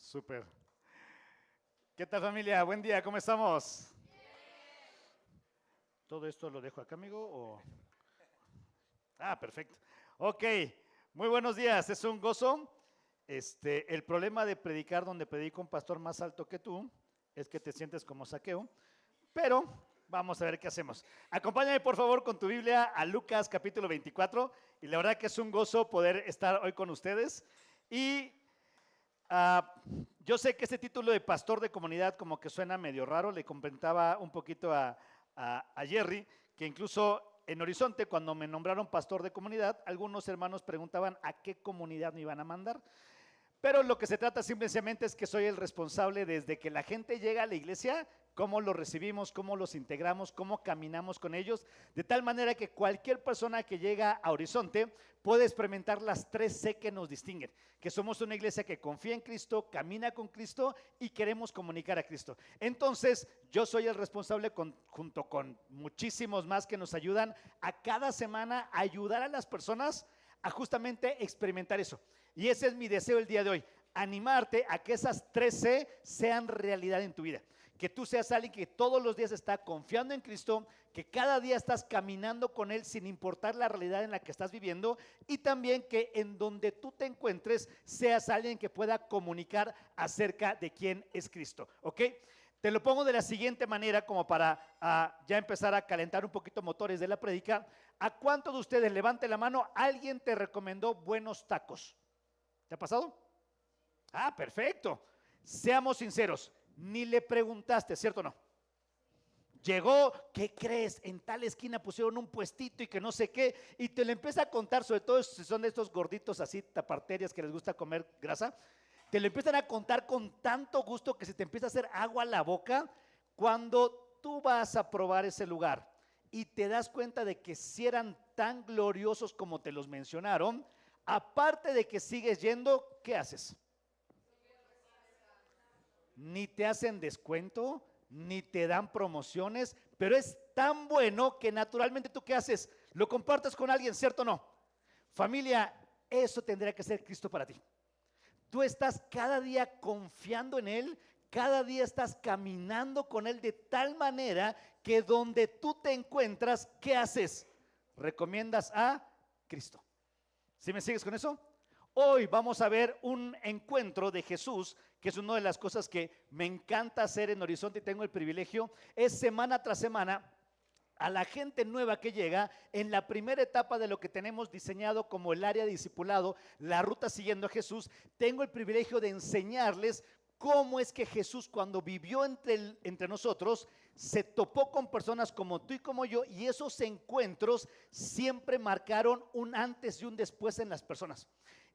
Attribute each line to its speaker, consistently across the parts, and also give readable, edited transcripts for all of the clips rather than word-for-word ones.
Speaker 1: Súper. ¿Qué tal, familia? Buen día, ¿cómo estamos? ¿Todo esto lo dejo acá, amigo? Perfecto. Ok, muy buenos días, es un gozo. El problema de predicar donde predica un pastor más alto que tú es que te sientes como Saqueo, pero vamos a ver qué hacemos. Acompáñame, por favor, con tu Biblia a Lucas capítulo 24, y la verdad que es un gozo poder estar hoy con ustedes. Y yo sé que este título de pastor de comunidad como que suena medio raro. Le comentaba un poquito a Jerry que incluso en Horizonte, cuando me nombraron pastor de comunidad, algunos hermanos preguntaban a qué comunidad me iban a mandar. Pero lo que se trata simplemente es que soy el responsable desde que la gente llega a la iglesia, cómo los recibimos, cómo los integramos, cómo caminamos con ellos, de tal manera que cualquier persona que llega a Horizonte puede experimentar las 3 C que nos distinguen, que somos una iglesia que confía en Cristo, camina con Cristo y queremos comunicar a Cristo. Entonces, yo soy el responsable junto con muchísimos más que nos ayudan a cada semana a ayudar a las personas a justamente experimentar eso. Y ese es mi deseo el día de hoy, animarte a que esas 3 C sean realidad en tu vida. Que tú seas alguien que todos los días está confiando en Cristo, que cada día estás caminando con Él sin importar la realidad en la que estás viviendo, y también que en donde tú te encuentres seas alguien que pueda comunicar acerca de quién es Cristo, ¿ok? Te lo pongo de la siguiente manera como para ya empezar a calentar un poquito motores de la prédica. ¿A cuántos de ustedes, levante la mano, alguien te recomendó buenos tacos? ¿Te ha pasado? Perfecto. Seamos sinceros, ni le preguntaste, ¿cierto o no? Llegó, ¿qué crees? En tal esquina pusieron un puestito y que no sé qué, y te lo empieza a contar, sobre todo si son de estos gorditos así, taparterias que les gusta comer grasa. Te lo empiezan a contar con tanto gusto que se te empieza a hacer agua a la boca cuando tú vas a probar ese lugar y te das cuenta de que si eran tan gloriosos como te los mencionaron. Aparte de que sigues yendo, ¿qué haces? Ni te hacen descuento, ni te dan promociones, pero es tan bueno que naturalmente tú, ¿qué haces? Lo compartes con alguien, ¿cierto o no? Familia, eso tendría que ser Cristo para ti. Tú estás cada día confiando en Él, cada día estás caminando con Él de tal manera que donde tú te encuentras, ¿qué haces? Recomiendas a Cristo. ¿Sí me sigues con eso? Hoy vamos a ver un encuentro de Jesús, que es una de las cosas que me encanta hacer en Horizonte y tengo el privilegio, es semana tras semana a la gente nueva que llega en la primera etapa de lo que tenemos diseñado como el área de discipulado, la ruta siguiendo a Jesús. Tengo el privilegio de enseñarles cómo es que Jesús, cuando vivió entre nosotros, se topó con personas como tú y como yo, y esos encuentros siempre marcaron un antes y un después en las personas.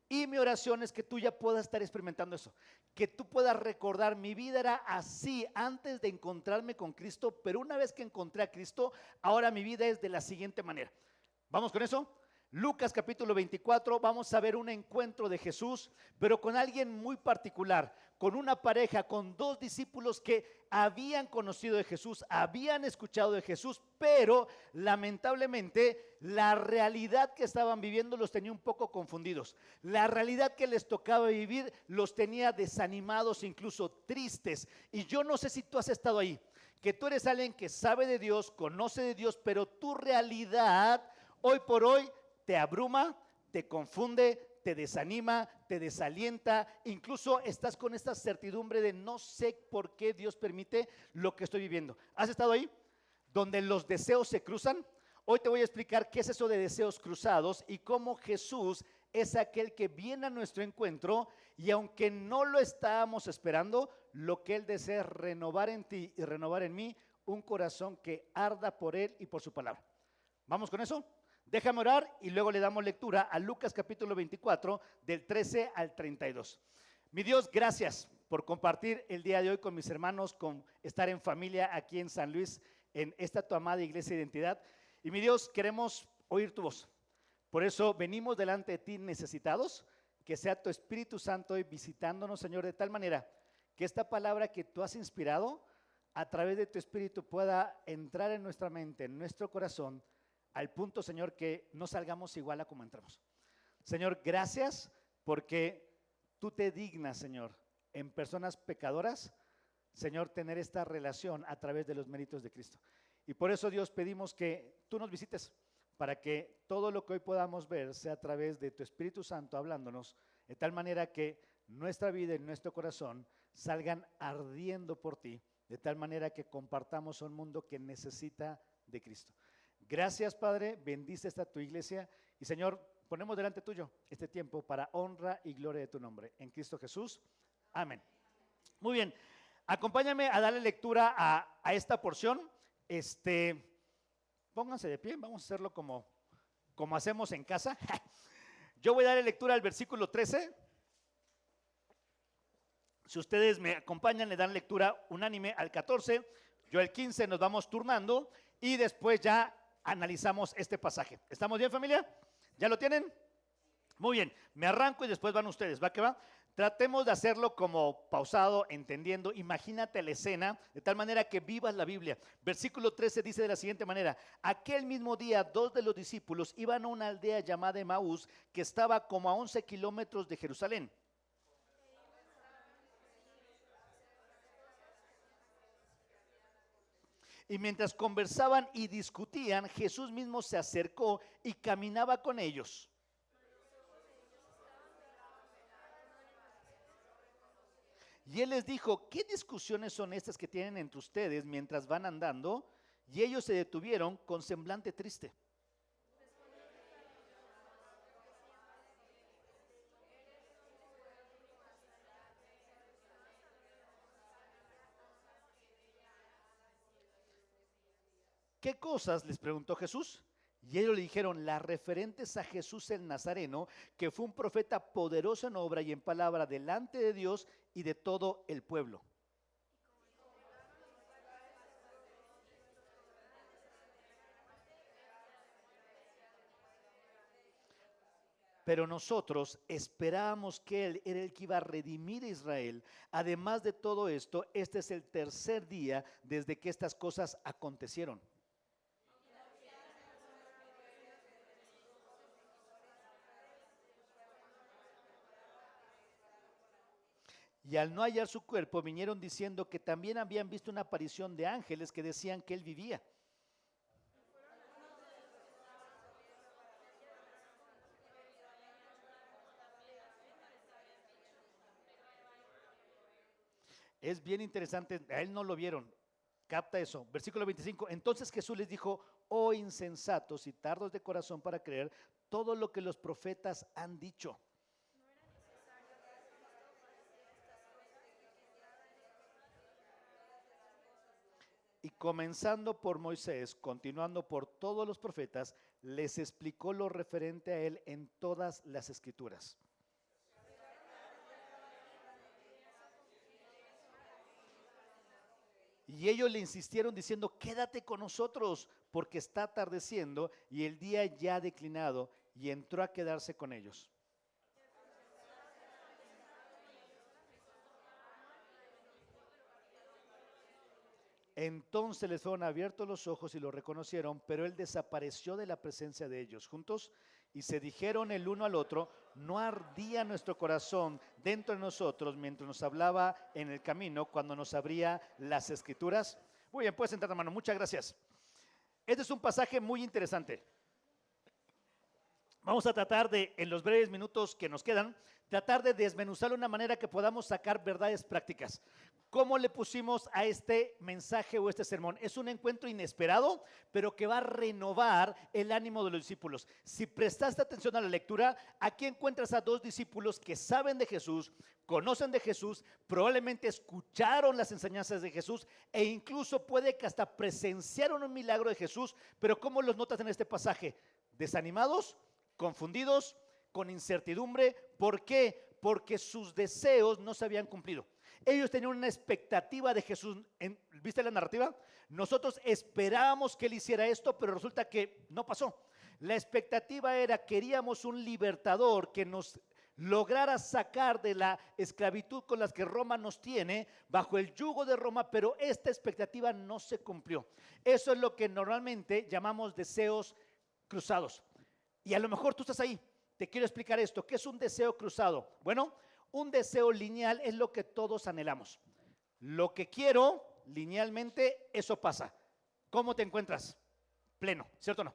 Speaker 1: Y mi oración es que tú ya puedas estar experimentando eso, que tú puedas recordar: mi vida era así antes de encontrarme con Cristo, pero una vez que encontré a Cristo, ahora mi vida es de la siguiente manera. ¿Vamos con eso? Lucas capítulo 24, vamos a ver un encuentro de Jesús, pero con alguien muy particular, con una pareja, con 2 discípulos que habían conocido de Jesús, habían escuchado de Jesús, pero lamentablemente la realidad que estaban viviendo los tenía un poco confundidos. La realidad que les tocaba vivir los tenía desanimados, incluso tristes. Y yo no sé si tú has estado ahí, que tú eres alguien que sabe de Dios, conoce de Dios, pero tu realidad hoy por hoy te abruma, te confunde, te desanima, te desalienta, incluso estás con esta certidumbre de no sé por qué Dios permite lo que estoy viviendo. ¿Has estado ahí? Donde los deseos se cruzan. Hoy te voy a explicar qué es eso de deseos cruzados y cómo Jesús es aquel que viene a nuestro encuentro, y aunque no lo estábamos esperando, lo que Él desea es renovar en ti y renovar en mí un corazón que arda por Él y por su palabra. ¿Vamos con eso? Déjame orar y luego le damos lectura a Lucas capítulo 24 del 13 al 32. Mi Dios, gracias por compartir el día de hoy con mis hermanos, con estar en familia aquí en San Luis, en esta tu amada iglesia de identidad. Y mi Dios, queremos oír tu voz. Por eso venimos delante de ti necesitados, que sea tu Espíritu Santo hoy visitándonos, Señor, de tal manera que esta palabra que tú has inspirado a través de tu Espíritu pueda entrar en nuestra mente, en nuestro corazón, al punto, Señor, que no salgamos igual a como entramos. Señor, gracias porque tú te dignas, Señor, en personas pecadoras, Señor, tener esta relación a través de los méritos de Cristo. Y por eso, Dios, pedimos que tú nos visites para que todo lo que hoy podamos ver sea a través de tu Espíritu Santo hablándonos, de tal manera que nuestra vida y nuestro corazón salgan ardiendo por ti, de tal manera que compartamos un mundo que necesita de Cristo. Gracias, Padre, bendice esta tu iglesia y, Señor, ponemos delante tuyo este tiempo para honra y gloria de tu nombre. En Cristo Jesús, amén. Muy bien, acompáñame a darle lectura a esta porción. Pónganse de pie, vamos a hacerlo como hacemos en casa. Yo voy a darle lectura al versículo 13. Si ustedes me acompañan, le dan lectura unánime al 14, yo al 15, nos vamos turnando y después ya analizamos este pasaje. ¿Estamos bien, familia? ¿Ya lo tienen? Muy bien, me arranco y después van ustedes, ¿va que va? Tratemos de hacerlo como pausado, entendiendo. Imagínate la escena de tal manera que vivas la Biblia. Versículo 13 dice de la siguiente manera: aquel mismo día 2 de los discípulos iban a una aldea llamada Emaús, que estaba como a 11 kilómetros de Jerusalén. Y mientras conversaban y discutían, Jesús mismo se acercó y caminaba con ellos. Y él les dijo: ¿qué discusiones son estas que tienen entre ustedes mientras van andando? Y ellos se detuvieron con semblante triste. ¿Qué cosas?, les preguntó Jesús. Y ellos le dijeron: las referentes a Jesús el Nazareno, que fue un profeta poderoso en obra y en palabra delante de Dios y de todo el pueblo. Pero nosotros esperábamos que Él era el que iba a redimir a Israel. Además de todo esto, este es el tercer día desde que estas cosas acontecieron. Y al no hallar su cuerpo, vinieron diciendo que también habían visto una aparición de ángeles que decían que Él vivía. Es bien interesante, a él no lo vieron, capta eso. Versículo 25, entonces Jesús les dijo: oh insensatos y tardos de corazón para creer todo lo que los profetas han dicho. Y comenzando por Moisés, continuando por todos los profetas, les explicó lo referente a él en todas las escrituras. Y ellos le insistieron diciendo: quédate con nosotros, porque está atardeciendo y el día ya ha declinado. Y entró a quedarse con ellos. Entonces les fueron abiertos los ojos y lo reconocieron, pero él desapareció de la presencia de ellos. Juntos y se dijeron el uno al otro: ¿no ardía nuestro corazón dentro de nosotros mientras nos hablaba en el camino, cuando nos abría las escrituras? Muy bien, puedes sentar, hermano, muchas gracias. Este es un pasaje muy interesante. Vamos a tratar de, en los breves minutos que nos quedan, tratar de desmenuzarlo de una manera que podamos sacar verdades prácticas. ¿Cómo le pusimos a este mensaje o este sermón? Es un encuentro inesperado, pero que va a renovar el ánimo de los discípulos. Si prestaste atención a la lectura, aquí encuentras a dos discípulos que saben de Jesús, conocen de Jesús, probablemente escucharon las enseñanzas de Jesús e incluso puede que hasta presenciaron un milagro de Jesús. Pero ¿cómo los notas en este pasaje? Desanimados, confundidos, con incertidumbre. ¿Por qué? Porque sus deseos no se habían cumplido. Ellos tenían una expectativa de Jesús. ¿Viste la narrativa? Nosotros esperábamos que Él hiciera esto, pero resulta que no pasó. La expectativa era: queríamos un libertador que nos lograra sacar de la esclavitud con las que Roma nos tiene, bajo el yugo de Roma, pero esta expectativa no se cumplió. Eso es lo que normalmente llamamos deseos cruzados. Y a lo mejor tú estás ahí. Te quiero explicar esto. ¿Qué es un deseo cruzado? Bueno, Un deseo lineal es lo que todos anhelamos. Lo que quiero linealmente, eso pasa. ¿Cómo te encuentras? Pleno, ¿cierto o no?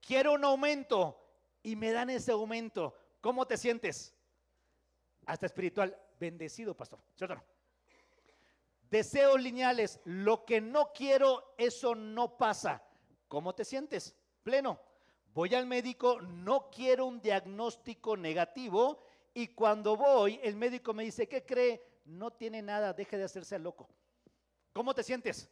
Speaker 1: Quiero un aumento y me dan ese aumento. ¿Cómo te sientes? Hasta espiritual, bendecido, pastor, ¿cierto o no? Deseos lineales, lo que no quiero, eso no pasa. ¿Cómo te sientes? Pleno. Voy al médico, no quiero un diagnóstico negativo y cuando voy, el médico me dice, ¿qué cree? No tiene nada, deje de hacerse loco. ¿Cómo te sientes?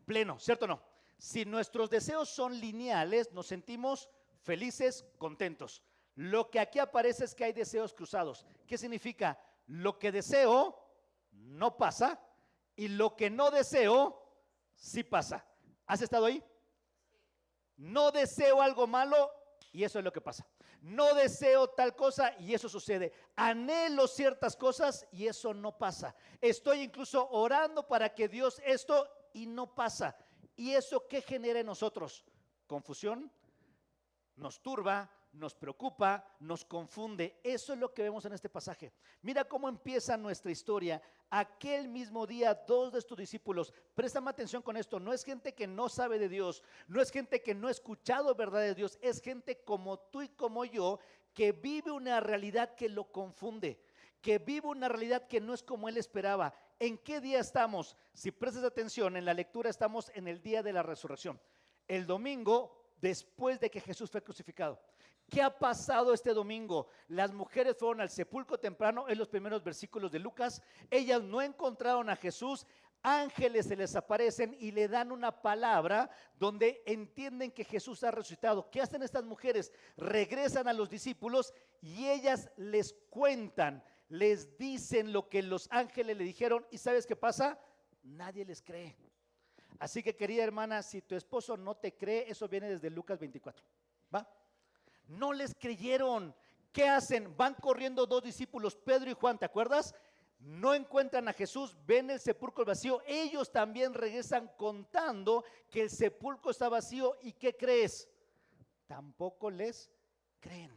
Speaker 1: Pleno, ¿cierto o no? Si nuestros deseos son lineales, nos sentimos felices, contentos. Lo que aquí aparece es que hay deseos cruzados. ¿Qué significa? Lo que deseo no pasa y lo que no deseo sí pasa. ¿Has estado ahí? No deseo algo malo y eso es lo que pasa. No deseo tal cosa y eso sucede. Anhelo ciertas cosas y eso no pasa. Estoy incluso orando para que Dios esto y no pasa. ¿Y eso qué genera en nosotros? Confusión, nos turba, nos preocupa, nos confunde. Eso es lo que vemos en este pasaje. Mira cómo empieza nuestra historia. Aquel mismo día, 2 de estos discípulos, préstame atención con esto, no es gente que no sabe de Dios, no es gente que no ha escuchado verdad de Dios, es gente como tú y como yo, que vive una realidad que lo confunde, que vive una realidad que no es como él esperaba. ¿En qué día estamos? Si prestas atención, en la lectura estamos en el día de la resurrección. El domingo, después de que Jesús fue crucificado. ¿Qué ha pasado este domingo? Las mujeres fueron al sepulcro temprano, en los primeros versículos de Lucas. Ellas no encontraron a Jesús. Ángeles se les aparecen y le dan una palabra donde entienden que Jesús ha resucitado. ¿Qué hacen estas mujeres? Regresan a los discípulos y ellas les cuentan, les dicen lo que los ángeles le dijeron. ¿Y sabes qué pasa? Nadie les cree. Así que, querida hermana, si tu esposo no te cree, eso viene desde Lucas 24. ¿Va? No les creyeron. ¿Qué hacen? Van corriendo 2 discípulos, Pedro y Juan, ¿te acuerdas? No encuentran a Jesús, ven el sepulcro vacío. Ellos también regresan contando que el sepulcro está vacío. ¿Y qué crees? Tampoco les creen.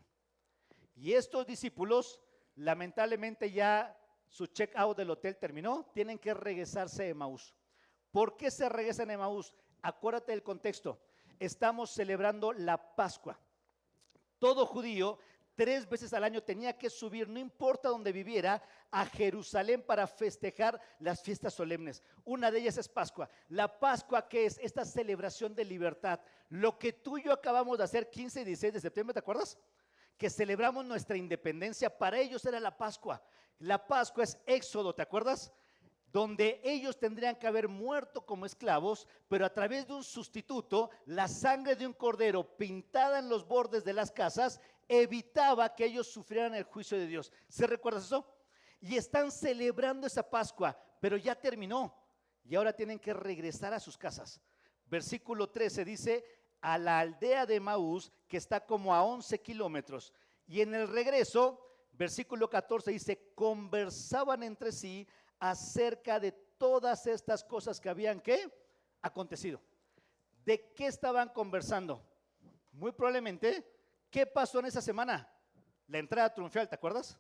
Speaker 1: Y estos discípulos, lamentablemente ya su check out del hotel terminó, tienen que regresarse a Emaús. ¿Por qué se regresan a Emaús? Acuérdate del contexto. Estamos celebrando la Pascua. Todo judío 3 veces al año tenía que subir, no importa dónde viviera, a Jerusalén para festejar las fiestas solemnes. Una de ellas es Pascua. La Pascua, ¿qué es? Esta celebración de libertad. Lo que tú y yo acabamos de hacer 15 y 16 de septiembre, ¿te acuerdas? Que celebramos nuestra independencia. Para ellos era la Pascua. La Pascua es Éxodo, ¿te acuerdas? Donde ellos tendrían que haber muerto como esclavos, pero a través de un sustituto, la sangre de un cordero pintada en los bordes de las casas evitaba que ellos sufrieran el juicio de Dios. ¿Se recuerdas eso? Y están celebrando esa Pascua, pero ya terminó y ahora tienen que regresar a sus casas. Versículo 13 dice, a la aldea de Emaús, que está como a 11 kilómetros, y en el regreso, versículo 14 dice, conversaban entre sí acerca de todas estas cosas que habían ¿qué? Acontecido. ¿De qué estaban conversando? Muy probablemente, ¿qué pasó en esa semana? La entrada triunfal, ¿te acuerdas?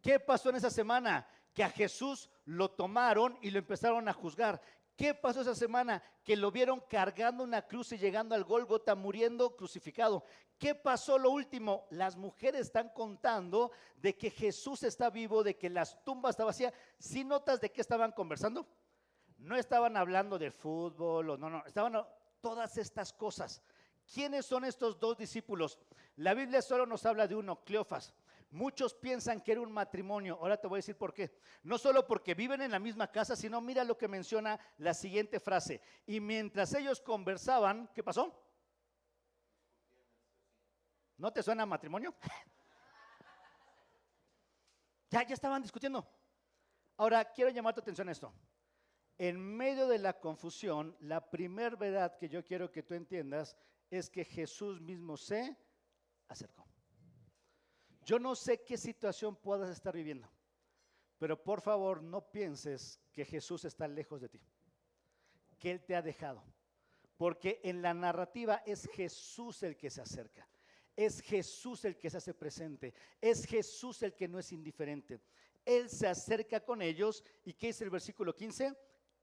Speaker 1: ¿Qué pasó en esa semana? Que a Jesús lo tomaron y lo empezaron a juzgar. ¿Qué pasó esa semana? Que lo vieron cargando una cruz y llegando al Gólgota, muriendo crucificado. ¿Qué pasó lo último? Las mujeres están contando de que Jesús está vivo, de que las tumbas están vacías. ¿Sí notas de qué estaban conversando? No estaban hablando de fútbol, o no, estaban todas estas cosas. ¿Quiénes son estos 2 discípulos? La Biblia solo nos habla de uno, Cleofas. Muchos piensan que era un matrimonio. Ahora te voy a decir por qué. No solo porque viven en la misma casa, sino mira lo que menciona la siguiente frase. Y mientras ellos conversaban, ¿qué pasó? ¿No te suena a matrimonio? Ya estaban discutiendo. Ahora quiero llamar tu atención a esto. En medio de la confusión, la primer verdad que yo quiero que tú entiendas es que Jesús mismo se acercó. Yo no sé qué situación puedas estar viviendo, pero por favor no pienses que Jesús está lejos de ti, que Él te ha dejado, porque en la narrativa es Jesús el que se acerca. Es Jesús el que se hace presente. Es Jesús el que no es indiferente. Él se acerca con ellos. ¿Y qué dice el versículo 15?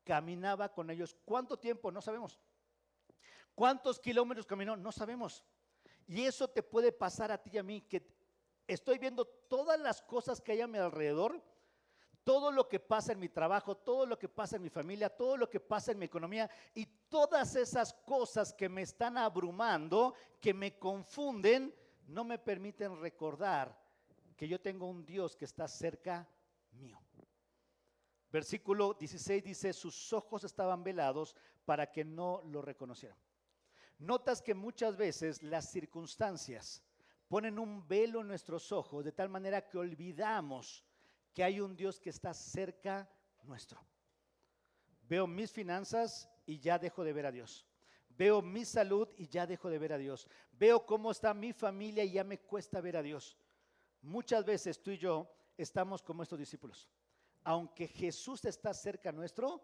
Speaker 1: Caminaba con ellos. ¿Cuánto tiempo? No sabemos. ¿Cuántos kilómetros caminó? No sabemos. Y eso te puede pasar a ti y a mí, que estoy viendo todas las cosas que hay a mi alrededor, todo lo que pasa en mi trabajo, todo lo que pasa en mi familia, todo lo que pasa en mi economía, y todas esas cosas que me están abrumando, que me confunden, no me permiten recordar que yo tengo un Dios que está cerca mío. Versículo 16 dice, sus ojos estaban velados para que no lo reconocieran. Notas que muchas veces las circunstancias ponen un velo en nuestros ojos de tal manera que olvidamos que hay un Dios que está cerca nuestro. Veo mis finanzas y ya dejo de ver a Dios. Veo mi salud y ya dejo de ver a Dios. Veo cómo está mi familia y ya me cuesta ver a Dios. Muchas veces tú y yo estamos como estos discípulos. Aunque Jesús está cerca nuestro,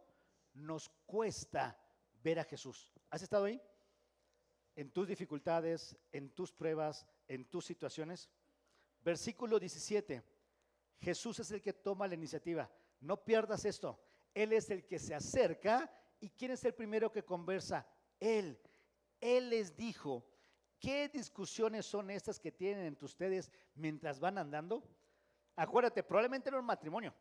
Speaker 1: nos cuesta ver a Jesús. ¿Has estado ahí? En tus dificultades, en tus pruebas, en tus situaciones. Versículo 17. Jesús es el que toma la iniciativa. No pierdas esto. Él es el que se acerca. ¿Y quién es el primero que conversa? Él. Él les dijo, ¿qué discusiones son estas que tienen entre ustedes mientras van andando? Acuérdate, probablemente era un matrimonio.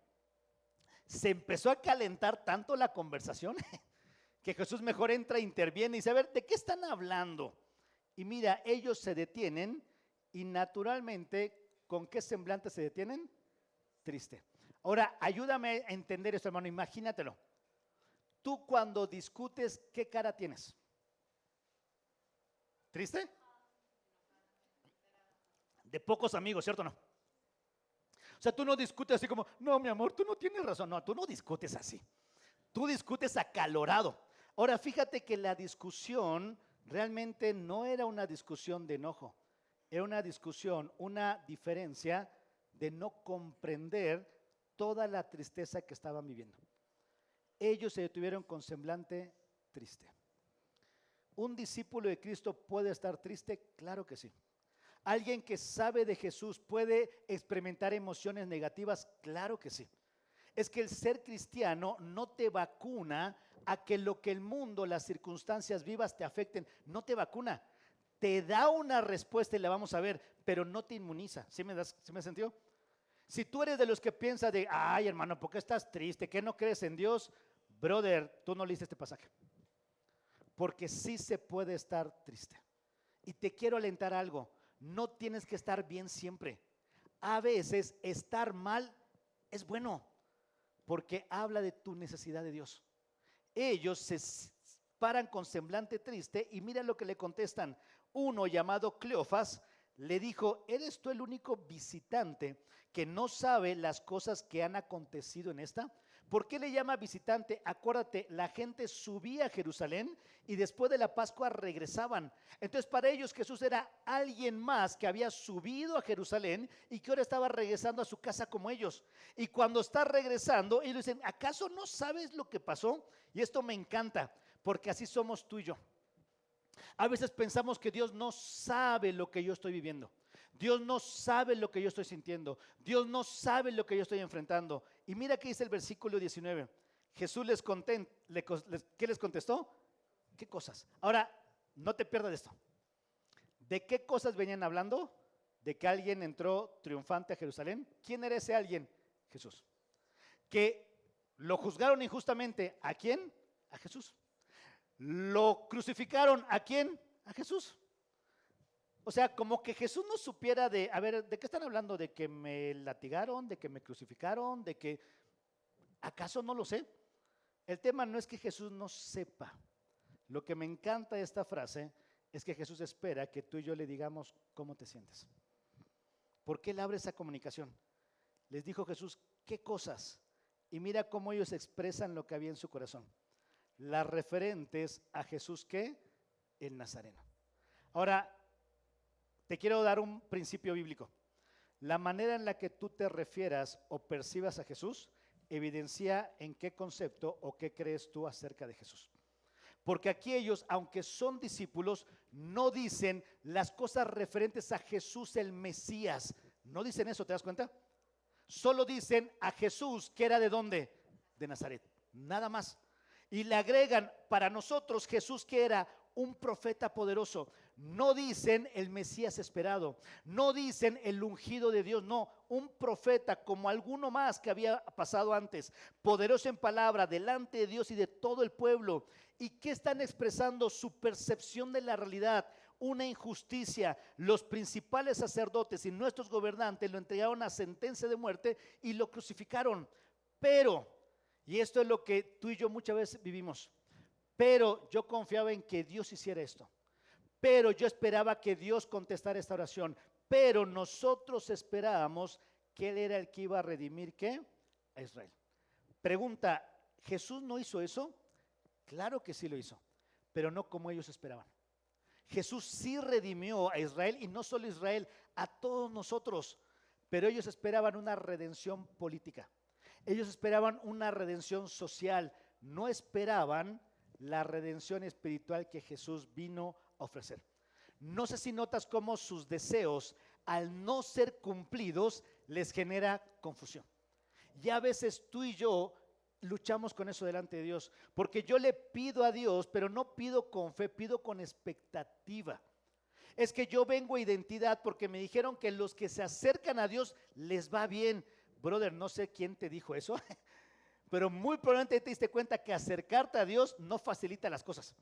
Speaker 1: Se empezó a calentar tanto la conversación que Jesús mejor entra, interviene y dice, a ver, ¿de qué están hablando? Y mira, ellos se detienen y naturalmente, ¿con qué semblante se detienen? Triste. Ahora, ayúdame a entender esto, hermano, imagínatelo. Tú cuando discutes, ¿qué cara tienes? ¿Triste? De pocos amigos, ¿cierto o no? O sea, tú no discutes así como, no, mi amor, tú no tienes razón. No, tú no discutes así. Tú discutes acalorado. Ahora, fíjate que la discusión realmente no era una discusión de enojo. Era una discusión, una diferencia de no comprender toda la tristeza que estaban viviendo. Ellos se detuvieron con semblante triste. ¿Un discípulo de Cristo puede estar triste? Claro que sí. ¿Alguien que sabe de Jesús puede experimentar emociones negativas? Claro que sí. Es que el ser cristiano no te vacuna a que lo que el mundo, las circunstancias vivas te afecten. No te vacuna. Te da una respuesta y la vamos a ver, pero no te inmuniza. ¿Sí me sentió? Si tú eres de los que piensa de, ay hermano, ¿por qué estás triste? ¿Qué no crees en Dios? Brother, tú no leíste este pasaje. Porque sí se puede estar triste. Y te quiero alentar algo, no tienes que estar bien siempre. A veces estar mal es bueno, porque habla de tu necesidad de Dios. Ellos se paran con semblante triste y mira lo que le contestan. Uno llamado Cleofas le dijo, ¿eres tú el único visitante que no sabe las cosas que han acontecido en esta? ¿Por qué le llama visitante? Acuérdate, la gente subía a Jerusalén y después de la Pascua regresaban. Entonces para ellos Jesús era alguien más que había subido a Jerusalén y que ahora estaba regresando a su casa como ellos. Y cuando está regresando, ellos dicen, ¿acaso no sabes lo que pasó? Y esto me encanta, porque así somos tú y yo. A veces pensamos que Dios no sabe lo que yo estoy viviendo. Dios no sabe lo que yo estoy sintiendo. Dios no sabe lo que yo estoy enfrentando. Y mira qué dice el versículo 19. Jesús ¿qué les contestó? ¿Qué cosas? Ahora, no te pierdas esto. ¿De qué cosas venían hablando? De que alguien entró triunfante a Jerusalén. ¿Quién era ese alguien? Jesús. Que lo juzgaron injustamente. ¿A quién? A Jesús. Lo crucificaron. ¿A quién? A Jesús. O sea, como que Jesús no supiera de, a ver, ¿de qué están hablando? ¿De que me latigaron? ¿De que me crucificaron? ¿De que acaso no lo sé? El tema no es que Jesús no sepa. Lo que me encanta de esta frase es que Jesús espera que tú y yo le digamos cómo te sientes. ¿Por qué él abre esa comunicación? Les dijo Jesús, ¿qué cosas? Y mira cómo ellos expresan lo que había en su corazón. Las referentes a Jesús, ¿qué? El Nazareno. Ahora, te quiero dar un principio bíblico. La manera en la que tú te refieras o percibas a Jesús evidencia en qué concepto o qué crees tú acerca de Jesús. porque aquí ellos, aunque son discípulos, no dicen las cosas referentes a Jesús el Mesías. No dicen eso, ¿te das cuenta? Solo dicen a Jesús, que era ¿de dónde? De Nazaret, nada más. Y le agregan, para nosotros Jesús que era un profeta poderoso. No dicen el Mesías esperado, no dicen el ungido de Dios, no, un profeta como alguno más que había pasado antes, poderoso en palabra, delante de Dios y de todo el pueblo. ¿Y qué están expresando? Su percepción de la realidad, una injusticia. Los principales sacerdotes y nuestros gobernantes lo entregaron a sentencia de muerte y lo crucificaron. Pero, y esto es lo que tú y yo muchas veces vivimos, pero yo confiaba en que Dios hiciera esto. Pero yo esperaba que Dios contestara esta oración. Pero nosotros esperábamos que Él era el que iba a redimir, ¿qué? A Israel. Pregunta, ¿Jesús no hizo eso? Claro que sí lo hizo, pero no como ellos esperaban. Jesús sí redimió a Israel, y no solo a Israel, a todos nosotros. Pero ellos esperaban una redención política. Ellos esperaban una redención social. No esperaban la redención espiritual que Jesús vino a ofrecer. No sé si notas cómo sus deseos, al no ser cumplidos, les genera confusión. Y a veces tú y yo luchamos con eso delante de Dios, porque yo le pido a Dios, pero no pido con fe, pido con expectativa. Es que yo vengo a identidad porque me dijeron que los que se acercan a Dios les va bien. Brother, no sé quién te dijo eso, pero muy probablemente te diste cuenta que acercarte a Dios no facilita las cosas.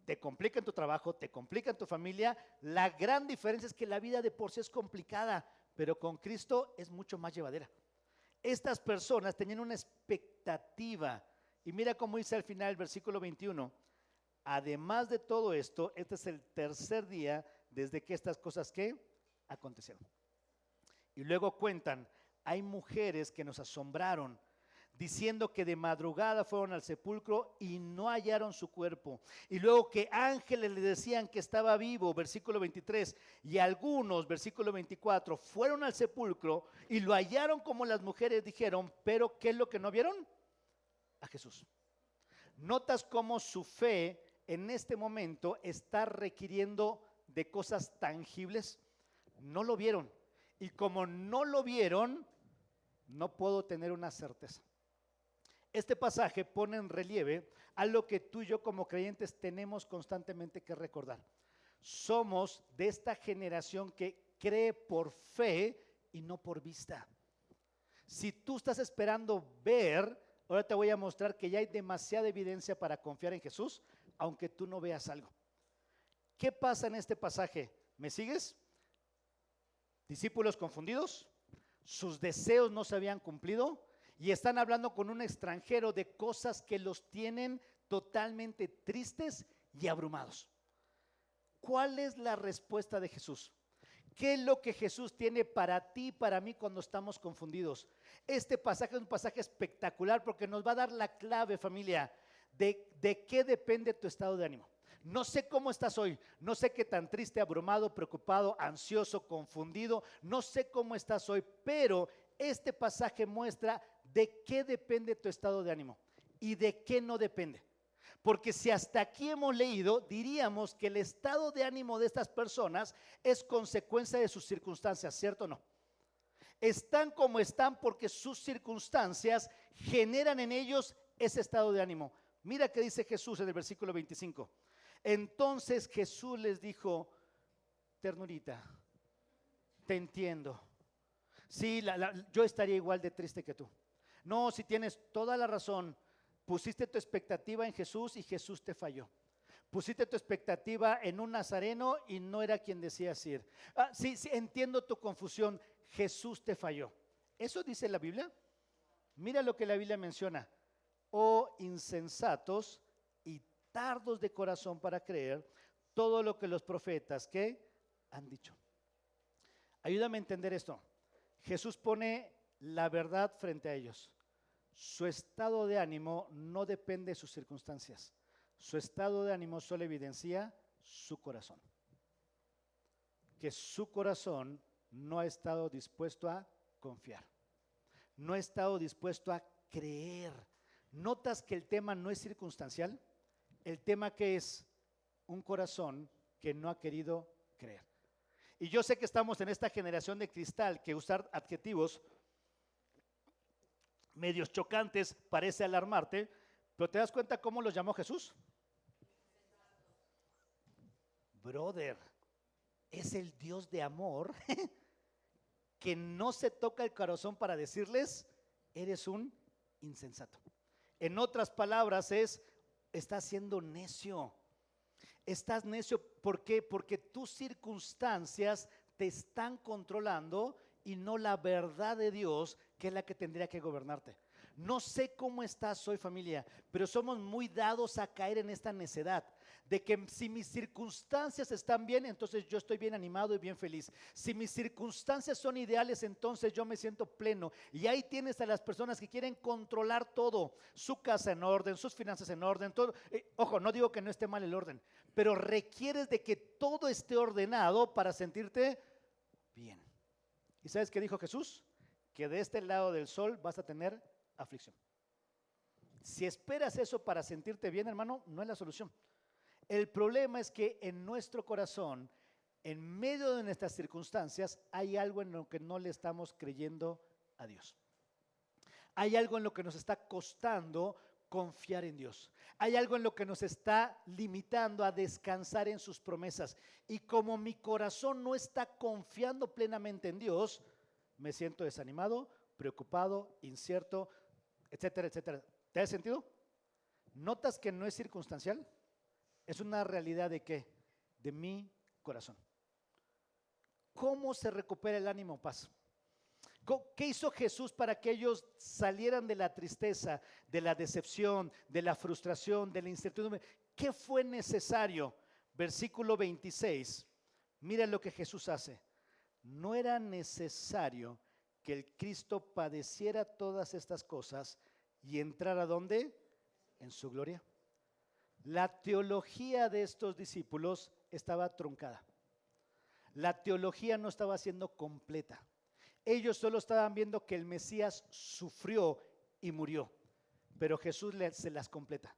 Speaker 1: Te complica en tu trabajo, te complica en tu familia. La gran diferencia es que la vida de por sí es complicada, pero con Cristo es mucho más llevadera. Estas personas tenían una expectativa, y mira cómo dice al final el versículo 21. Además de todo esto, este es el tercer día desde que estas cosas ¿qué? Acontecieron. Y luego cuentan, hay mujeres que nos asombraron, diciendo que de madrugada fueron al sepulcro y no hallaron su cuerpo. Y luego que ángeles le decían que estaba vivo, versículo 23, y algunos, versículo 24, fueron al sepulcro y lo hallaron como las mujeres dijeron, pero ¿qué es lo que no vieron? A Jesús. ¿Notas cómo su fe en este momento está requiriendo de cosas tangibles? No lo vieron. Y como no lo vieron, no puedo tener una certeza. Este pasaje pone en relieve algo que tú y yo como creyentes tenemos constantemente que recordar. Somos de esta generación que cree por fe y no por vista. Si tú estás esperando ver, ahora te voy a mostrar que ya hay demasiada evidencia para confiar en Jesús, aunque tú no veas algo. ¿Qué pasa en este pasaje? ¿Me sigues? Discípulos confundidos, sus deseos no se habían cumplido y están hablando con un extranjero de cosas que los tienen totalmente tristes y abrumados. ¿Cuál es la respuesta de Jesús? ¿Qué es lo que Jesús tiene para ti y para mí cuando estamos confundidos? Este pasaje es un pasaje espectacular porque nos va a dar la clave, familia, de qué depende tu estado de ánimo. No sé cómo estás hoy, no sé qué tan triste, abrumado, preocupado, ansioso, confundido, no sé cómo estás hoy, pero este pasaje muestra de qué depende tu estado de ánimo y de qué no depende. Porque si hasta aquí hemos leído, diríamos que el estado de ánimo de estas personas es consecuencia de sus circunstancias, ¿cierto o no? Están como están porque sus circunstancias generan en ellos ese estado de ánimo. Mira qué dice Jesús en el versículo 25. Entonces Jesús les dijo, ternurita, te entiendo. Sí, yo estaría igual de triste que tú. No, si tienes toda la razón, pusiste tu expectativa en Jesús y Jesús te falló. Pusiste tu expectativa en un nazareno y no era quien decías ir. Sí, entiendo tu confusión, Jesús te falló. ¿Eso dice la Biblia? Mira lo que la Biblia menciona. Oh insensatos y tardos de corazón para creer todo lo que los profetas ¿qué? Han dicho. Ayúdame a entender esto. Jesús pone la verdad frente a ellos. Su estado de ánimo no depende de sus circunstancias. Su estado de ánimo solo evidencia su corazón. Que su corazón no ha estado dispuesto a confiar. No ha estado dispuesto a creer. ¿Notas que el tema no es circunstancial? El tema que es un corazón que no ha querido creer. Y yo sé que estamos en esta generación de cristal que usar adjetivos medios chocantes parece alarmarte, pero ¿te das cuenta cómo los llamó Jesús? Brother, es el Dios de amor que no se toca el corazón para decirles, eres un insensato. En otras palabras estás siendo necio. Estás necio, ¿por qué? Porque tus circunstancias te están controlando y no la verdad de Dios, que es la que tendría que gobernarte. No sé cómo estás hoy, familia, pero somos muy dados a caer en esta necedad de que si mis circunstancias están bien, entonces yo estoy bien animado y bien feliz. Si mis circunstancias son ideales, entonces yo me siento pleno. Y ahí tienes a las personas que quieren controlar todo, su casa en orden, sus finanzas en orden, todo. Ojo, no digo que no esté mal el orden, pero requieres de que todo esté ordenado para sentirte bien. ¿Y sabes qué dijo Jesús? Que de este lado del sol vas a tener aflicción. Si esperas eso para sentirte bien, hermano, no es la solución. El problema es que en nuestro corazón, en medio de nuestras circunstancias, hay algo en lo que no le estamos creyendo a Dios. Hay algo en lo que nos está costando confiar en Dios. Hay algo en lo que nos está limitando a descansar en sus promesas. Y como mi corazón no está confiando plenamente en Dios, me siento desanimado, preocupado, incierto, etcétera, etcétera. ¿Te has sentido? ¿Notas que no es circunstancial? Es una realidad de qué? De mi corazón. ¿Cómo se recupera el ánimo, paz? ¿Qué hizo Jesús para que ellos salieran de la tristeza, de la decepción, de la frustración, de la incertidumbre? ¿Qué fue necesario? Versículo 26. Mira lo que Jesús hace. No era necesario que el Cristo padeciera todas estas cosas y entrara ¿dónde? En su gloria. La teología de estos discípulos estaba truncada. La teología no estaba siendo completa. Ellos solo estaban viendo que el Mesías sufrió y murió, pero Jesús se las completa.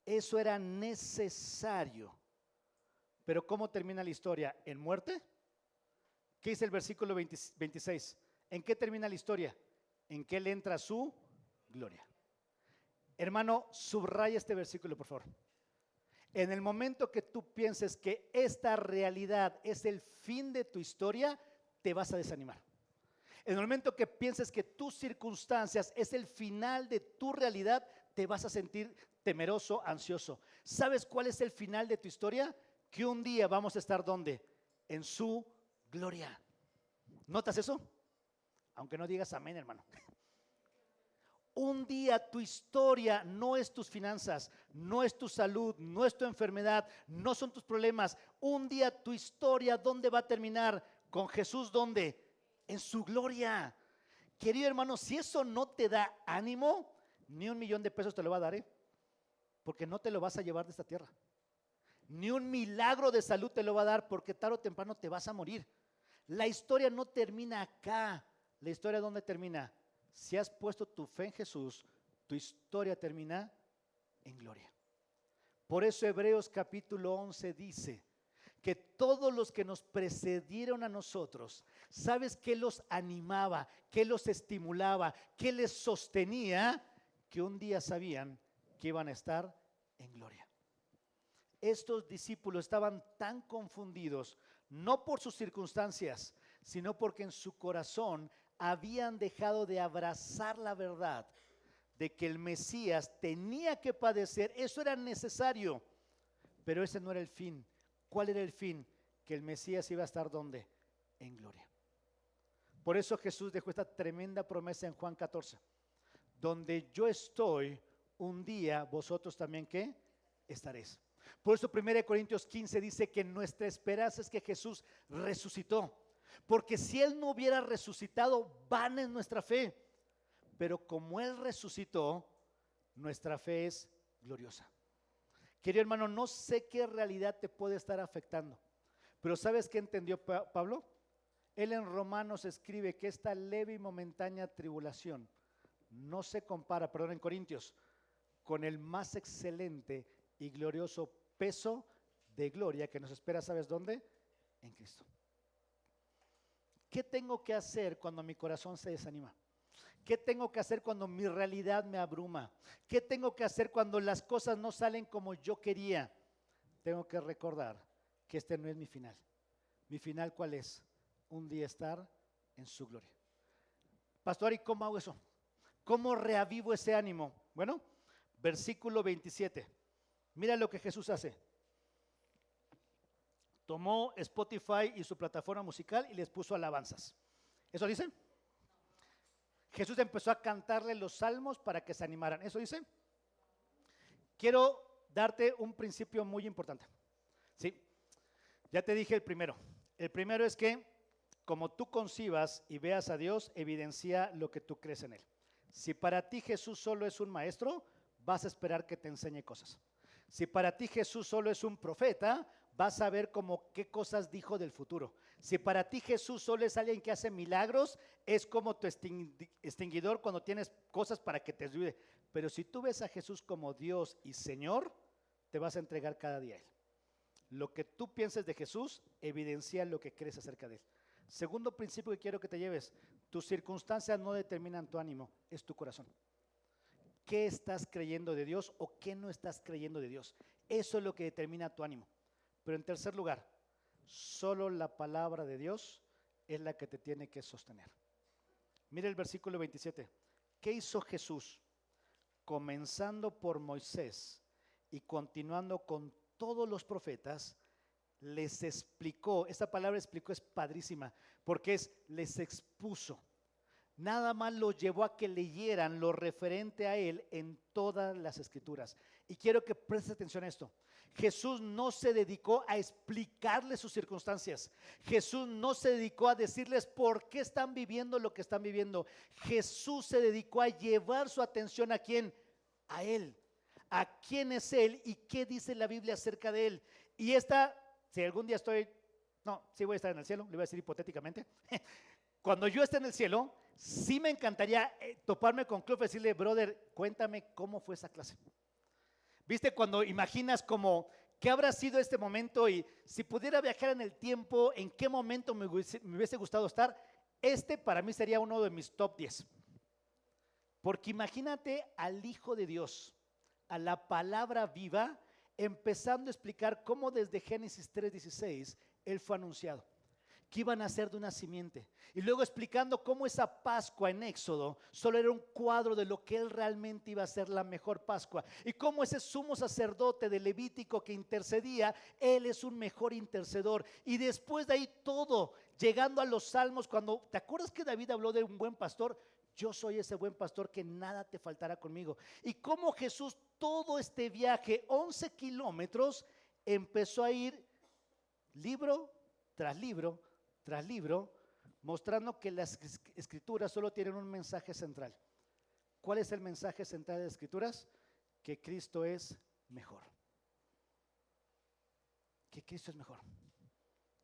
Speaker 1: Eso era necesario. Pero ¿cómo termina la historia? ¿En muerte? ¿Qué dice el versículo 26? ¿En qué termina la historia? En que Él entra a su gloria. Hermano, subraya este versículo, por favor. En el momento que tú pienses que esta realidad es el fin de tu historia, te vas a desanimar. En el momento que pienses que tus circunstancias es el final de tu realidad, te vas a sentir temeroso, ansioso. ¿Sabes cuál es el final de tu historia? Que un día vamos a estar ¿dónde? En su gloria. ¿Notas eso? Aunque no digas amén, hermano. Un día tu historia no es tus finanzas, no es tu salud, no es tu enfermedad, no son tus problemas. Un día tu historia, ¿dónde va a terminar? Con Jesús, ¿dónde? En su gloria. Querido hermano, si eso no te da ánimo, ni $1,000,000 te lo va a dar, porque no te lo vas a llevar de esta tierra. Ni un milagro de salud te lo va a dar, porque tarde o temprano te vas a morir. La historia no termina acá. La historia ¿dónde termina? Si has puesto tu fe en Jesús, tu historia termina en gloria. Por eso Hebreos capítulo 11 dice que todos los que nos precedieron a nosotros, ¿sabes qué los animaba, qué los estimulaba, qué les sostenía? Que un día sabían que iban a estar en gloria. Estos discípulos estaban tan confundidos, no por sus circunstancias, sino porque en su corazón habían dejado de abrazar la verdad de que el Mesías tenía que padecer. Eso era necesario, pero ese no era el fin. ¿Cuál era el fin? Que el Mesías iba a estar ¿dónde? En gloria. Por eso Jesús dejó esta tremenda promesa en Juan 14. Donde yo estoy, un día vosotros también ¿qué? Estaréis. Por eso 1 Corintios 15 dice que nuestra esperanza es que Jesús resucitó. Porque si Él no hubiera resucitado, vana es nuestra fe. Pero como Él resucitó, nuestra fe es gloriosa. Querido hermano, no sé qué realidad te puede estar afectando, pero ¿sabes qué entendió Pablo? Él en Romanos escribe que esta leve y momentánea tribulación no se compara, perdón, en Corintios, con el más excelente y glorioso peso de gloria que nos espera, ¿sabes dónde? En Cristo. ¿Qué tengo que hacer cuando mi corazón se desanima? ¿Qué tengo que hacer cuando mi realidad me abruma? ¿Qué tengo que hacer cuando las cosas no salen como yo quería? Tengo que recordar que este no es mi final. ¿Mi final cuál es? Un día estar en su gloria. Pastor, ¿y cómo hago eso? ¿Cómo reavivo ese ánimo? Bueno, versículo 27. Mira lo que Jesús hace. Tomó Spotify y su plataforma musical y les puso alabanzas. ¿Eso dice? Jesús empezó a cantarle los salmos para que se animaran. ¿Eso dice? Quiero darte un principio muy importante. ¿Sí? Ya te dije el primero. El primero es que como tú concibas y veas a Dios, evidencia lo que tú crees en Él. Si para ti Jesús solo es un maestro, vas a esperar que te enseñe cosas. Si para ti Jesús solo es un profeta, vas a ver como qué cosas dijo del futuro. Si para ti Jesús solo es alguien que hace milagros, es como tu extinguidor cuando tienes cosas para que te ayude. Pero si tú ves a Jesús como Dios y Señor, te vas a entregar cada día a Él. Lo que tú pienses de Jesús evidencia lo que crees acerca de Él. Segundo principio que quiero que te lleves, tus circunstancias no determinan tu ánimo, es tu corazón. ¿Qué estás creyendo de Dios o qué no estás creyendo de Dios? Eso es lo que determina tu ánimo. Pero en tercer lugar, solo la palabra de Dios es la que te tiene que sostener. Mira el versículo 27. ¿Qué hizo Jesús? Comenzando por Moisés y continuando con todos los profetas, les explicó. Esta palabra explicó es padrísima, porque les expuso. Nada más los llevó a que leyeran lo referente a Él en todas las escrituras. Y quiero que prestes atención a esto. Jesús no se dedicó a explicarles sus circunstancias. Jesús no se dedicó a decirles por qué están viviendo lo que están viviendo. Jesús se dedicó a llevar su atención ¿a quién? A Él. ¿A quién es Él y qué dice la Biblia acerca de Él? Y si algún día sí voy a estar en el cielo, le voy a decir hipotéticamente. Cuando yo esté en el cielo, sí me encantaría toparme con Club y decirle, brother, cuéntame cómo fue esa clase. ¿Viste? Cuando imaginas como, ¿qué habrá sido este momento? Y si pudiera viajar en el tiempo, ¿en qué momento me hubiese gustado estar? Para mí sería uno de mis top 10. Porque imagínate al Hijo de Dios, a la palabra viva, empezando a explicar cómo desde Génesis 3:16 Él fue anunciado, que iban a ser de una simiente, y luego explicando cómo esa Pascua en Éxodo solo era un cuadro de lo que Él realmente iba a ser la mejor Pascua, y cómo ese sumo sacerdote de Levítico que intercedía, Él es un mejor intercedor. Y después de ahí todo, llegando a los salmos, cuando, ¿te acuerdas que David habló de un buen pastor? Yo soy ese buen pastor, que nada te faltará conmigo. Y cómo Jesús todo este viaje, 11 kilómetros, empezó a ir libro tras libro tras libro, mostrando que las escrituras solo tienen un mensaje central. ¿Cuál es el mensaje central de las escrituras? Que Cristo es mejor. Que Cristo es mejor.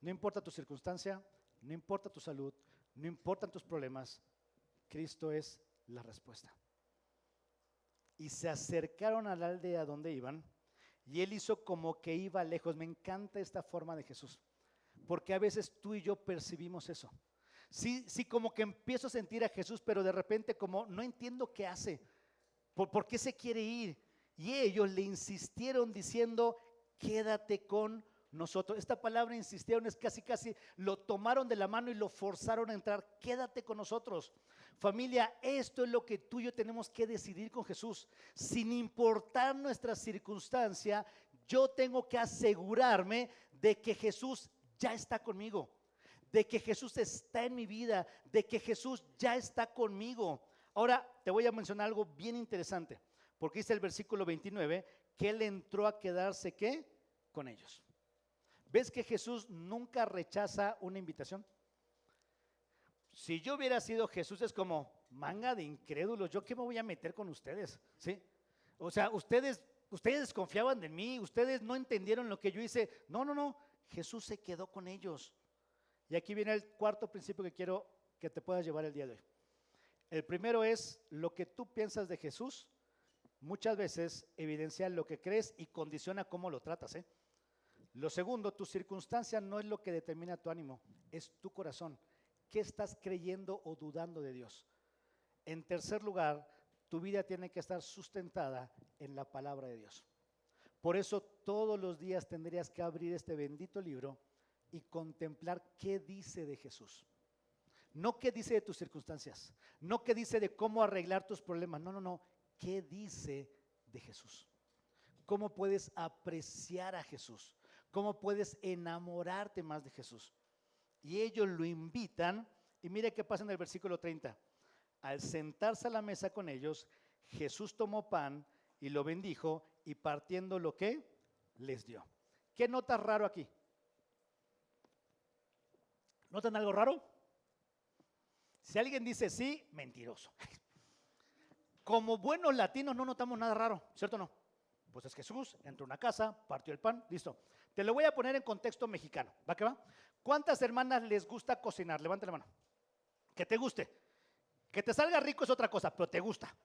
Speaker 1: No importa tu circunstancia, no importa tu salud, no importan tus problemas, Cristo es la respuesta. Y se acercaron a la aldea donde iban, y Él hizo como que iba lejos. Me encanta esta forma de Jesús, porque a veces tú y yo percibimos eso. Sí, como que empiezo a sentir a Jesús, pero de repente como no entiendo qué hace, por qué se quiere ir. Y ellos le insistieron diciendo, quédate con nosotros. Esta palabra insistieron es casi lo tomaron de la mano y lo forzaron a entrar. Quédate con nosotros. Familia, esto es lo que tú y yo tenemos que decidir con Jesús. Sin importar nuestra circunstancia, yo tengo que asegurarme de que Jesús ya está conmigo, de que Jesús está en mi vida, de que Jesús ya está conmigo. Ahora te voy a mencionar algo bien interesante, porque dice el versículo 29 que Él entró a quedarse ¿qué? Con ellos. ¿Ves que Jesús nunca rechaza una invitación? Si yo hubiera sido Jesús, es como, manga de incrédulos, ¿yo qué me voy a meter con ustedes? ¿Sí? O sea, ustedes desconfiaban de mí, ustedes no entendieron lo que yo hice. No, Jesús se quedó con ellos. Y aquí viene el cuarto principio que quiero que te puedas llevar el día de hoy. El primero es, lo que tú piensas de Jesús muchas veces evidencia lo que crees y condiciona cómo lo tratas, ¿eh? Lo segundo, tu circunstancia no es lo que determina tu ánimo, es tu corazón. ¿Qué estás creyendo o dudando de Dios? En tercer lugar, tu vida tiene que estar sustentada en la palabra de Dios. Por eso todos los días tendrías que abrir este bendito libro y contemplar qué dice de Jesús. No qué dice de tus circunstancias, no qué dice de cómo arreglar tus problemas, no, qué dice de Jesús. ¿Cómo puedes apreciar a Jesús? ¿Cómo puedes enamorarte más de Jesús? Y ellos lo invitan, y mire qué pasa en el versículo 30. Al sentarse a la mesa con ellos, Jesús tomó pan y lo bendijo y partiendo lo que les dio. ¿Qué notas raro aquí? ¿Notan algo raro? Si alguien dice sí, mentiroso. Como buenos latinos no notamos nada raro, ¿cierto o no? Pues es Jesús, entró a una casa, partió el pan, listo. Te lo voy a poner en contexto mexicano, ¿va que va? ¿Cuántas hermanas les gusta cocinar? Levante la mano. Que te guste. Que te salga rico es otra cosa, pero te gusta.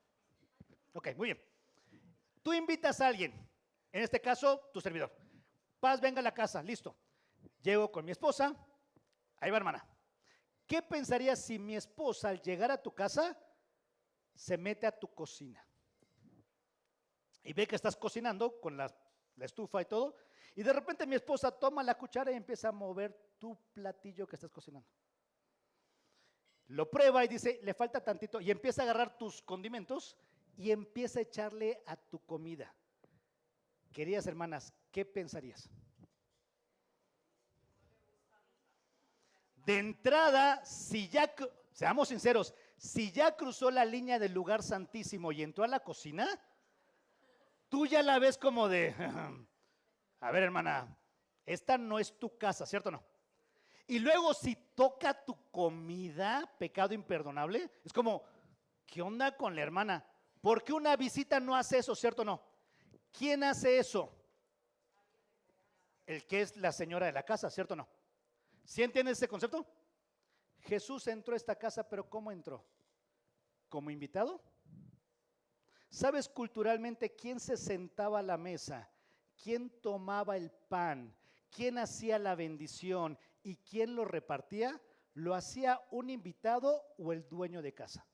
Speaker 1: Ok, muy bien. Tú invitas a alguien, en este caso, tu servidor. Paz, venga a la casa, listo. Llego con mi esposa, ahí va hermana. ¿Qué pensarías si mi esposa al llegar a tu casa se mete a tu cocina? Y ve que estás cocinando con la estufa y todo, y de repente mi esposa toma la cuchara y empieza a mover tu platillo que estás cocinando. Lo prueba y dice, le falta tantito, y empieza a agarrar tus condimentos y empieza a echarle a tu comida. Queridas hermanas, ¿qué pensarías? De entrada, seamos sinceros, si ya cruzó la línea del lugar santísimo y entró a la cocina, tú ya la ves como de, a ver hermana, esta no es tu casa, ¿cierto o no? Y luego si toca tu comida, pecado imperdonable, es como, ¿qué onda con la hermana? ¿Por qué una visita no hace eso, cierto o no? ¿Quién hace eso? El que es la señora de la casa, ¿cierto o no? ¿Sí entiendes ese concepto? Jesús entró a esta casa, pero ¿cómo entró? ¿Como invitado? ¿Sabes culturalmente quién se sentaba a la mesa? ¿Quién tomaba el pan? ¿Quién hacía la bendición? ¿Y quién lo repartía? ¿Lo hacía un invitado o el dueño de casa?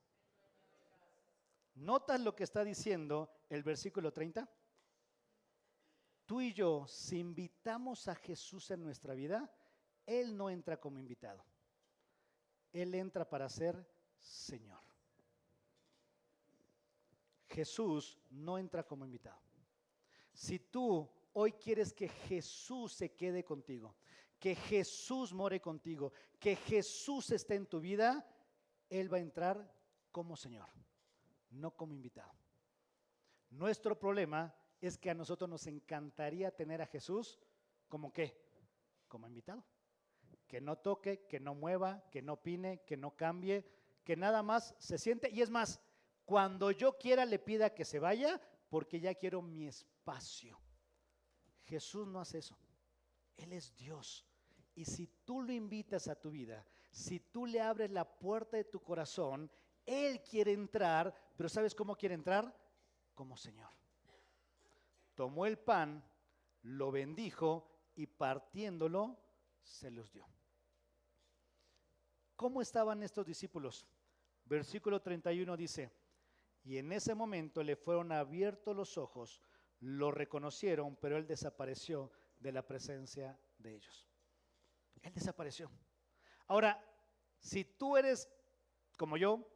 Speaker 1: ¿Notas lo que está diciendo el versículo 30? Tú y yo, si invitamos a Jesús en nuestra vida, Él no entra como invitado. Él entra para ser Señor. Jesús no entra como invitado. Si tú hoy quieres que Jesús se quede contigo, que Jesús more contigo, que Jesús esté en tu vida, Él va a entrar como Señor, no como invitado. Nuestro problema es que a nosotros nos encantaría tener a Jesús como ¿qué? Como invitado. Que no toque, que no mueva, que no opine, que no cambie, que nada más se siente. Y es más, cuando yo quiera le pida que se vaya porque ya quiero mi espacio. Jesús no hace eso. Él es Dios. Y si tú lo invitas a tu vida, si tú le abres la puerta de tu corazón, Él quiere entrar, pero ¿sabes cómo quiere entrar? Como Señor. Tomó el pan, lo bendijo y partiéndolo se los dio. ¿Cómo estaban estos discípulos? Versículo 31 dice, y en ese momento le fueron abiertos los ojos, lo reconocieron, pero él desapareció de la presencia de ellos. Él desapareció. Ahora, si tú eres como yo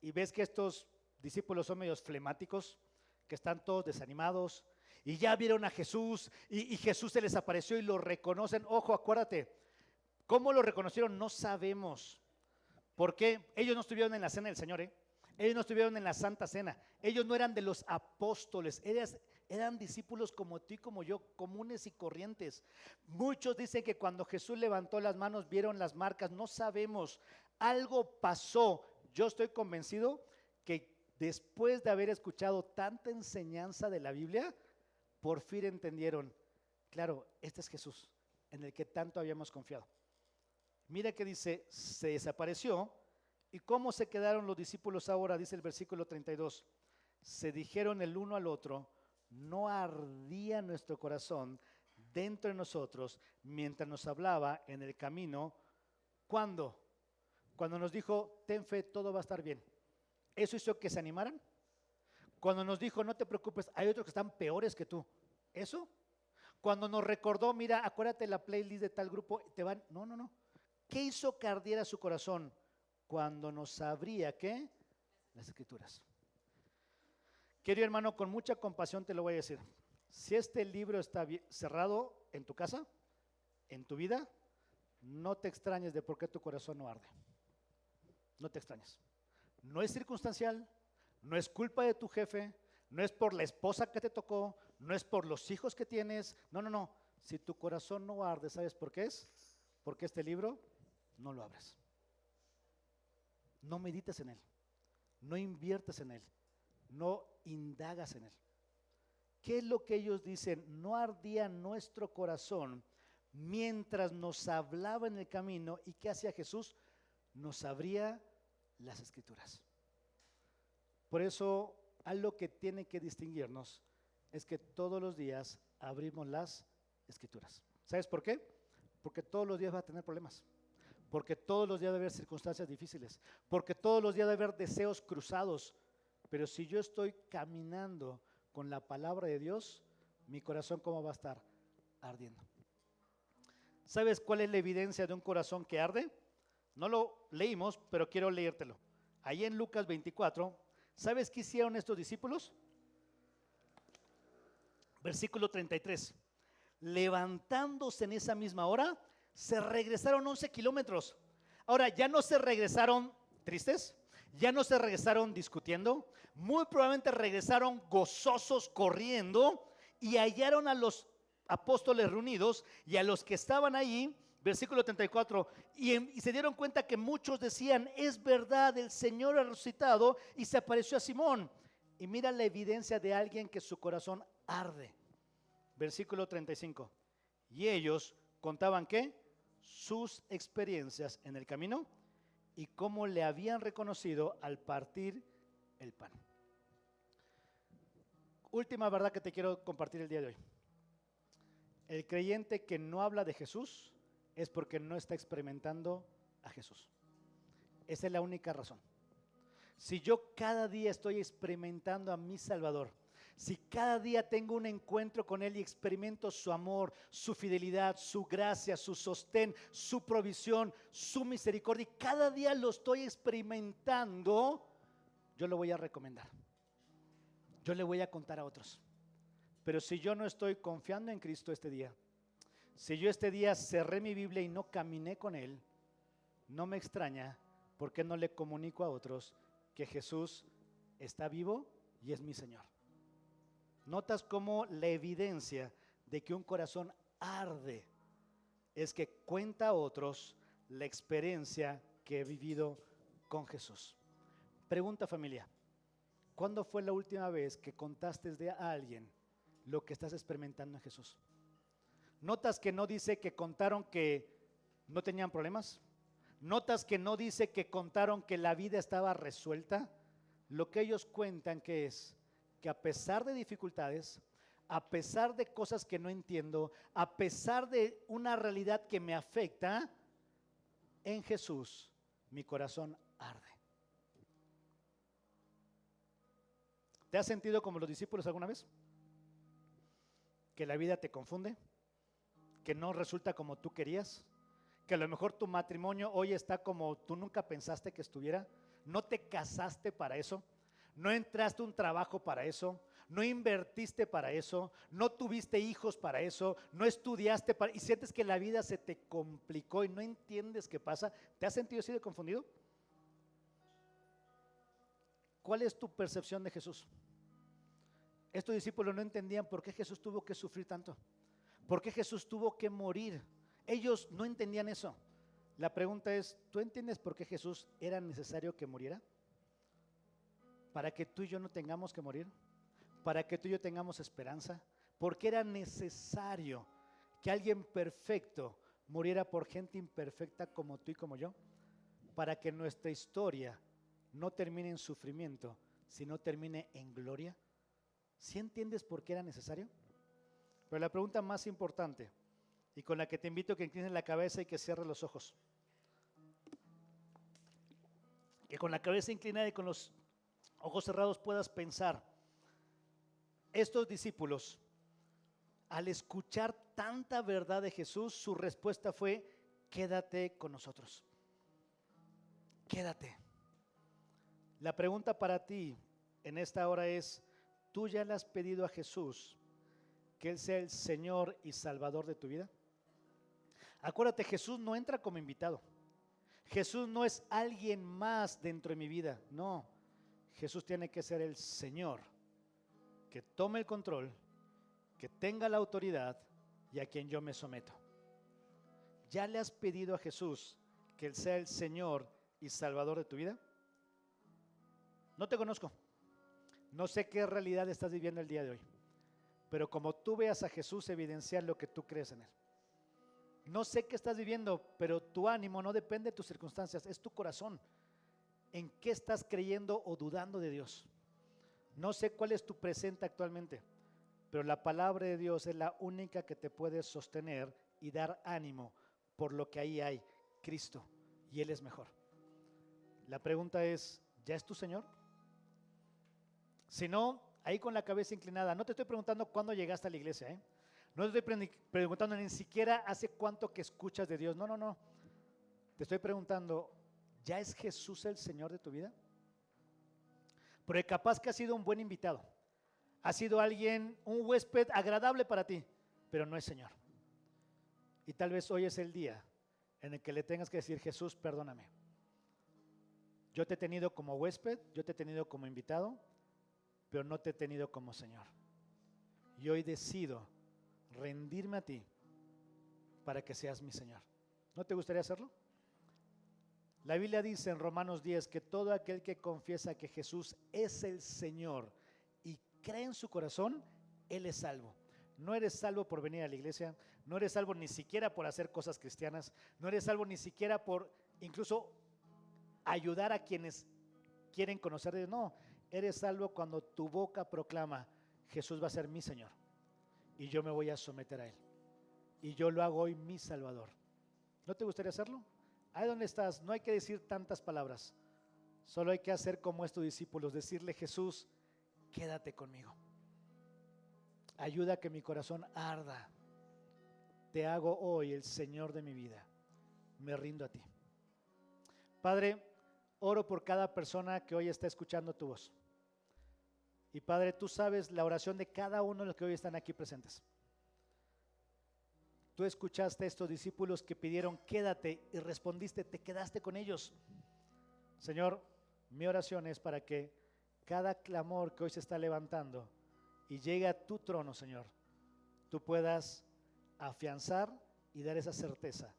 Speaker 1: y ves que estos discípulos son medios flemáticos, que están todos desanimados y ya vieron a Jesús y Jesús se les apareció y lo reconocen, ojo, acuérdate, ¿cómo lo reconocieron? No sabemos. ¿Por qué? Ellos no estuvieron en la cena del Señor, ellos no estuvieron en la Santa Cena, ellos no eran de los apóstoles, eran discípulos como tú y como yo, comunes y corrientes. Muchos dicen que cuando Jesús levantó las manos vieron las marcas, no sabemos, algo pasó. Yo estoy convencido que después de haber escuchado tanta enseñanza de la Biblia, por fin entendieron, claro, este es Jesús, en el que tanto habíamos confiado. Mira que dice, se desapareció. ¿Y cómo se quedaron los discípulos ahora? Dice el versículo 32. se dijeron el uno al otro, no ardía nuestro corazón dentro de nosotros mientras nos hablaba en el camino. ¿Cuándo? Cuando nos dijo, ten fe, todo va a estar bien. ¿Eso hizo que se animaran? Cuando nos dijo, no te preocupes, hay otros que están peores que tú. ¿Eso? Cuando nos recordó, mira, acuérdate la playlist de tal grupo, te van. No, no, no. ¿Qué hizo que ardiera su corazón? Cuando nos abría, ¿qué? Las Escrituras. Querido hermano, con mucha compasión te lo voy a decir. Si este libro está cerrado en tu casa, en tu vida, no te extrañes de por qué tu corazón no arde. No te extrañes. No es circunstancial, no es culpa de tu jefe, no es por la esposa que te tocó, no es por los hijos que tienes. No, no, no. Si tu corazón no arde, ¿sabes por qué es? Porque este libro no lo abres. No medites en él, no inviertes en él, no indagas en él. ¿Qué es lo que ellos dicen? No ardía nuestro corazón mientras nos hablaba en el camino. ¿Y qué hacía Jesús? Nos abría las Escrituras. Por eso, algo que tiene que distinguirnos es que todos los días abrimos las Escrituras. ¿Sabes por qué? Porque todos los días va a tener problemas. Porque todos los días debe haber circunstancias difíciles. Porque todos los días debe haber deseos cruzados. Pero si yo estoy caminando con la palabra de Dios, mi corazón, ¿cómo va a estar? Ardiendo. ¿Sabes cuál es la evidencia de un corazón que arde? No lo leímos, pero quiero leértelo. Ahí en Lucas 24, ¿sabes qué hicieron estos discípulos? Versículo 33. Levantándose en esa misma hora, se regresaron 11 kilómetros. Ahora, ya no se regresaron tristes, ya no se regresaron discutiendo, muy probablemente regresaron gozosos corriendo y hallaron a los apóstoles reunidos y a los que estaban allí, versículo 34, y se dieron cuenta que muchos decían, es verdad, el Señor ha resucitado, y se apareció a Simón. Y mira la evidencia de alguien que su corazón arde. Versículo 35. Y ellos contaban ¿qué? Sus experiencias en el camino y cómo le habían reconocido al partir el pan. Última verdad que te quiero compartir el día de hoy. El creyente que no habla de Jesús es porque no está experimentando a Jesús. Esa es la única razón. Si yo cada día estoy experimentando a mi Salvador, si cada día tengo un encuentro con Él y experimento su amor, su fidelidad, su gracia, su sostén, su provisión, su misericordia, y cada día lo estoy experimentando, yo lo voy a recomendar. Yo le voy a contar a otros. Pero si yo no estoy confiando en Cristo este día, si yo este día cerré mi Biblia y no caminé con Él, no me extraña porque no le comunico a otros que Jesús está vivo y es mi Señor. ¿Notas cómo la evidencia de que un corazón arde es que cuenta a otros la experiencia que he vivido con Jesús? Pregunta familia, ¿cuándo fue la última vez que contaste de a alguien lo que estás experimentando en Jesús? ¿Notas que no dice que contaron que no tenían problemas? ¿Notas que no dice que contaron que la vida estaba resuelta? Lo que ellos cuentan que es que a pesar de dificultades, a pesar de cosas que no entiendo, a pesar de una realidad que me afecta, en Jesús mi corazón arde. ¿Te has sentido como los discípulos alguna vez? Que la vida te confunde, que no resulta como tú querías, que a lo mejor tu matrimonio hoy está como tú nunca pensaste que estuviera, no te casaste para eso, no entraste a un trabajo para eso, no invertiste para eso, no tuviste hijos para eso, no estudiaste para, y sientes que la vida se te complicó y no entiendes qué pasa. ¿Te has sentido así de confundido? ¿Cuál es tu percepción de Jesús? Estos discípulos no entendían por qué Jesús tuvo que sufrir tanto, por qué Jesús tuvo que morir. Ellos no entendían eso. La pregunta es, ¿tú entiendes por qué Jesús era necesario que muriera? Para que tú y yo no tengamos que morir, para que tú y yo tengamos esperanza, porque era necesario que alguien perfecto muriera por gente imperfecta como tú y como yo, para que nuestra historia no termine en sufrimiento, sino termine en gloria? ¿Sí entiendes por qué era necesario? Pero la pregunta más importante, y con la que te invito a que inclines la cabeza y que cierres los ojos, que con la cabeza inclinada y con los ojos cerrados puedas pensar, estos discípulos, al escuchar tanta verdad de Jesús, su respuesta fue: quédate con nosotros, quédate. La pregunta para ti en esta hora es: ¿tú ya le has pedido a Jesús que Él sea el Señor y Salvador de tu vida? Acuérdate, Jesús no entra como invitado. Jesús no es alguien más dentro de mi vida, no. Jesús tiene que ser el Señor, que tome el control, que tenga la autoridad y a quien yo me someto. ¿Ya le has pedido a Jesús que Él sea el Señor y Salvador de tu vida? No te conozco, no sé qué realidad estás viviendo el día de hoy, pero como tú veas a Jesús, evidenciar lo que tú crees en Él. No sé qué estás viviendo, pero tu ánimo no depende de tus circunstancias, es tu corazón. ¿En qué estás creyendo o dudando de Dios? No sé cuál es tu presente actualmente, pero la palabra de Dios es la única que te puede sostener y dar ánimo por lo que ahí hay, Cristo, y Él es mejor. La pregunta es: ¿ya es tu Señor? Si no, ahí con la cabeza inclinada, no te estoy preguntando cuándo llegaste a la iglesia, ¿eh? No te estoy preguntando ni siquiera hace cuánto que escuchas de Dios, no. Te estoy preguntando, ¿ya es Jesús el Señor de tu vida? Porque capaz que ha sido un buen invitado, ha sido alguien, un huésped agradable para ti, pero no es Señor. Y tal vez hoy es el día en el que le tengas que decir: Jesús, perdóname. Yo te he tenido como huésped, yo te he tenido como invitado, pero no te he tenido como Señor. Y hoy decido rendirme a ti para que seas mi Señor. ¿No te gustaría hacerlo? La Biblia dice en Romanos 10 que todo aquel que confiesa que Jesús es el Señor y cree en su corazón, Él es salvo. No eres salvo por venir a la iglesia, no eres salvo ni siquiera por hacer cosas cristianas, no eres salvo ni siquiera por incluso ayudar a quienes quieren conocer a Dios. No, eres salvo cuando tu boca proclama: Jesús va a ser mi Señor y yo me voy a someter a Él y yo lo hago hoy mi Salvador. ¿No te gustaría hacerlo? Ahí donde estás, no hay que decir tantas palabras, solo hay que hacer como estos discípulos, decirle: Jesús, quédate conmigo, ayuda a que mi corazón arda, te hago hoy el Señor de mi vida, me rindo a ti. Padre, oro por cada persona que hoy está escuchando tu voz. Y Padre, tú sabes la oración de cada uno de los que hoy están aquí presentes. Tú escuchaste a estos discípulos que pidieron: quédate, y respondiste, te quedaste con ellos. Señor, mi oración es para que cada clamor que hoy se está levantando y llegue a tu trono, Señor, tú puedas afianzar y dar esa certeza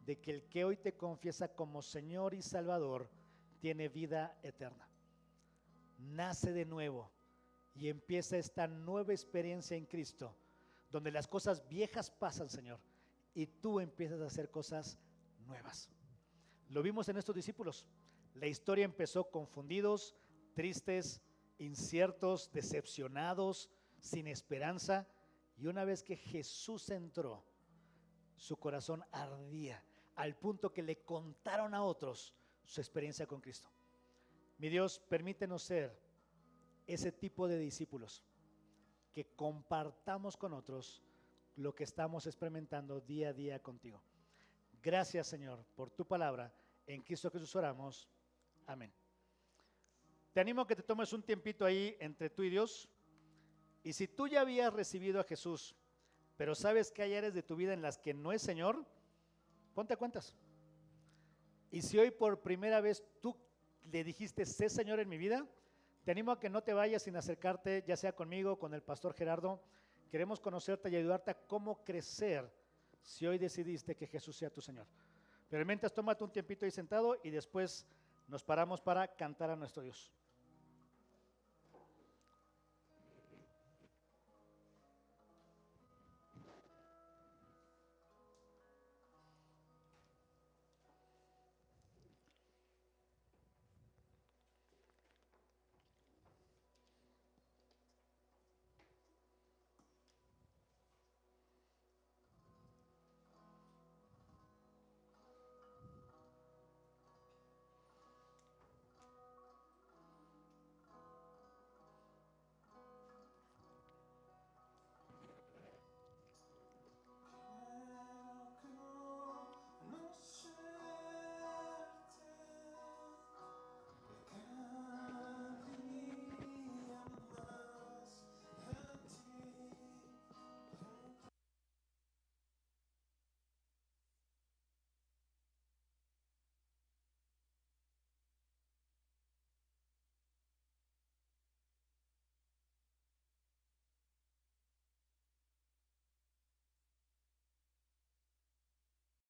Speaker 1: de que el que hoy te confiesa como Señor y Salvador tiene vida eterna. Nace de nuevo y empieza esta nueva experiencia en Cristo, donde las cosas viejas pasan, Señor, y tú empiezas a hacer cosas nuevas. Lo vimos en estos discípulos. La historia empezó confundidos, tristes, inciertos, decepcionados, sin esperanza, y una vez que Jesús entró, su corazón ardía, al punto que le contaron a otros su experiencia con Cristo. Mi Dios, permítenos ser ese tipo de discípulos que compartamos con otros lo que estamos experimentando día a día contigo. Gracias, Señor, por tu palabra. En Cristo Jesús oramos. Amén. Te animo a que te tomes un tiempito ahí entre tú y Dios. Y si tú ya habías recibido a Jesús, pero sabes que hay áreas de tu vida en las que no es Señor, ponte a cuentas. Y si hoy por primera vez tú le dijiste: sé Señor en mi vida, te animo a que no te vayas sin acercarte, ya sea conmigo, con el pastor Gerardo. Queremos conocerte y ayudarte a cómo crecer si hoy decidiste que Jesús sea tu Señor. Pero mientras, tómate un tiempito ahí sentado y después nos paramos para cantar a nuestro Dios.